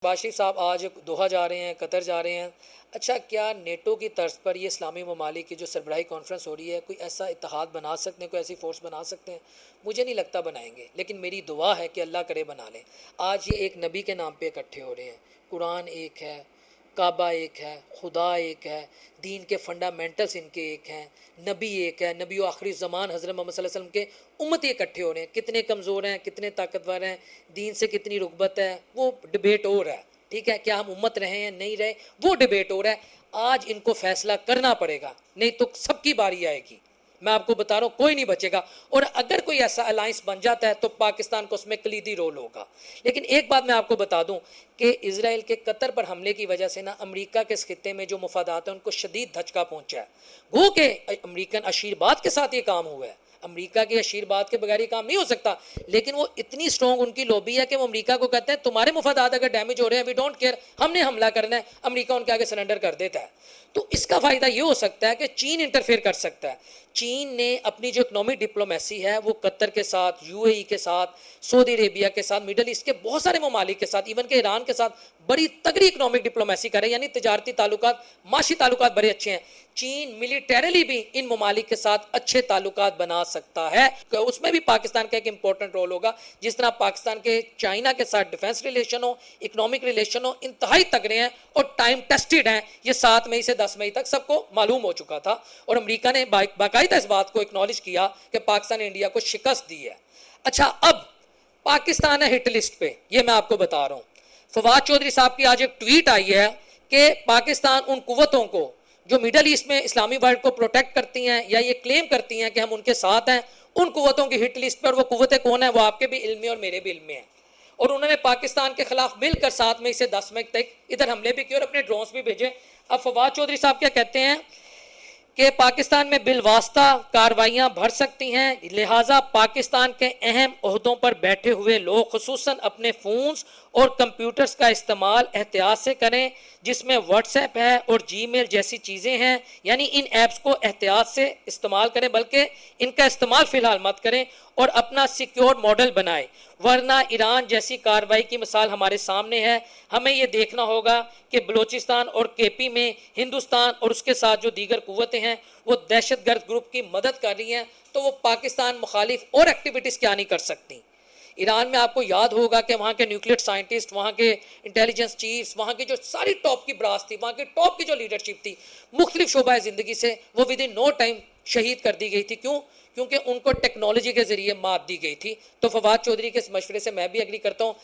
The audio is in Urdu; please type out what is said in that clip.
شہباز شریف صاحب آج دوحہ جا رہے ہیں، قطر جا رہے ہیں. اچھا، کیا نیٹو کی طرز پر یہ اسلامی ممالک کی جو سربراہی کانفرنس ہو رہی ہے کوئی ایسا اتحاد بنا سکتے ہیں، کوئی ایسی فورس بنا سکتے ہیں؟ مجھے نہیں لگتا بنائیں گے، لیکن میری دعا ہے کہ اللہ کرے بنا لیں. آج یہ ایک نبی کے نام پہ اکٹھے ہو رہے ہیں. قرآن ایک ہے، کعبہ ایک ہے، خدا ایک ہے، دین کے فنڈامنٹلز ان کے ایک ہیں، نبی ایک ہے، نبی و آخری زمان حضرت محمد صلی اللہ علیہ وسلم کے امتی اکٹھے ہو رہے ہیں. کتنے کمزور ہیں، کتنے طاقتور ہیں، دین سے کتنی رغبت ہے، وہ ڈبیٹ ہو رہا ہے. ٹھیک ہے، کیا ہم امت رہے ہیں نہیں رہے، وہ ڈبیٹ ہو رہا ہے. آج ان کو فیصلہ کرنا پڑے گا، نہیں تو سب کی باری آئے گی. میں آپ کو بتا رہا ہوں کوئی نہیں بچے گا. اور اگر کوئی ایسا الائنس بن جاتا ہے تو پاکستان کو اس میں کلیدی رول ہوگا. لیکن ایک بات میں آپ کو بتا دوں کہ اسرائیل کے قطر پر حملے کی وجہ سے نا امریکہ کے اس خطے میں جو مفادات ہیں ان کو شدید دھچکا پہنچا ہے. گو کہ امریکن اشیرباد کے ساتھ یہ کام ہوا ہے، امریکہ کے اشیرباد کے بغیر یہ کام نہیں ہو سکتا. لیکن وہ اتنی سٹرونگ ان کی لوبی ہے کہ وہ امریکہ کو کہتے ہیں تمہارے مفادات اگر ڈیمیج ہو رہے ہیں وی ڈونٹ کیئر، ہم نے حملہ کرنا ہے. امریکہ ان کے آگے سرنڈر کر دیتا ہے. تو اس کا فائدہ یہ ہو سکتا ہے کہ چین انٹرفیئر کر سکتا ہے. چین نے اپنی جو اکنامک ڈپلومیسی ہے وہ قطر کے ساتھ، یو اے ای کے ساتھ، سعودی عربیہ کے ساتھ، مڈل ایسٹ کے بہت سارے ممالک کے ساتھ، ایون کہ ایران کے ساتھ بڑی تگڑی اکنامک ڈپلومیسی کرے، یعنی تجارتی تعلقات، معاشی تعلقات بڑے اچھے ہیں. چین ملیٹریلی بھی ان ممالک کے ساتھ اچھے تعلقات بنا سکتا ہے. اس میں بھی پاکستان کا ایک امپورٹنٹ رول ہوگا. جس طرح پاکستان کے چائنا کے ساتھ ڈیفنس ریلیشن ہو، اکنامک ریلیشن ہو، انتہائی تگڑے ہیں اور ٹائم ٹیسٹڈ ہیں. یہ 7 مئی سے 10 مئی تک سب کو معلوم ہو چکا تھا، اور امریکہ نے باقاعدہ اس بات کو اکنالج کیا کہ پاکستان نے انڈیا کو شکست دی ہے. اچھا، اب پاکستان ہے ہٹ لسٹ پہ، یہ میں آپ کو بتا رہا ہوں. فواد چودھری صاحب کی آج ایک ٹویٹ آئی ہے کہ پاکستان ان قوتوں کو جو میڈل ایسٹ میں اسلامی ورلڈ کو پروٹیکٹ کرتی ہیں یا یہ کلیم کرتی ہیں کہ ہم ان کے ساتھ ہیں، ان قوتوں کی ہٹ لسٹ پر. وہ قوتیں کون ہیں وہ آپ کے بھی علم میں اور میرے بھی علم میں ہیں. اور انہوں نے پاکستان کے خلاف مل کر 7 مئی سے 10 مئی تک ادھر حملے بھی کیے اور اپنے ڈرونز بھی بھیجے. اب فواد چودھری صاحب کیا کہتے ہیں کہ پاکستان میں بالواسطہ کارروائیاں بڑھ سکتی ہیں، لہٰذا پاکستان کے اہم عہدوں پر بیٹھے ہوئے لوگ خصوصاً اپنے فونز اور کمپیوٹرز کا استعمال احتیاط سے کریں، جس میں واٹس ایپ ہے اور جی میل جیسی چیزیں ہیں. یعنی ان ایپس کو احتیاط سے استعمال کریں، بلکہ ان کا استعمال فی الحال مت کریں اور اپنا سیکیور ماڈل بنائیں، ورنہ ایران جیسی کارروائی کی مثال ہمارے سامنے ہے. ہمیں یہ دیکھنا ہوگا کہ بلوچستان اور کے پی میں ہندوستان اور اس کے ساتھ جو دیگر قوتیں ہیں وہ دہشت گرد گروپ کی مدد کر رہی ہیں، تو وہ پاکستان مخالف اور ایکٹیویٹیز کیا نہیں کر سکتی. ایران میں آپ کو یاد ہوگا کہ وہاں کے نیوکلیئر سائنٹسٹ، وہاں کے انٹیلیجنس چیفز، وہاں کی جو ساری ٹاپ کی براس تھی، وہاں کی ٹاپ کی جو لیڈرشپ تھی مختلف شعبہ زندگی سے، وہ ود ان نو ٹائم شہید کر دی گئی تھی. کیوں؟ کیونکہ ان کو ٹیکنالوجی کے ذریعے مات دی گئی تھی. تو فواد چودھری کے اس مشورے سے میں بھی ایگری کرتا ہوں.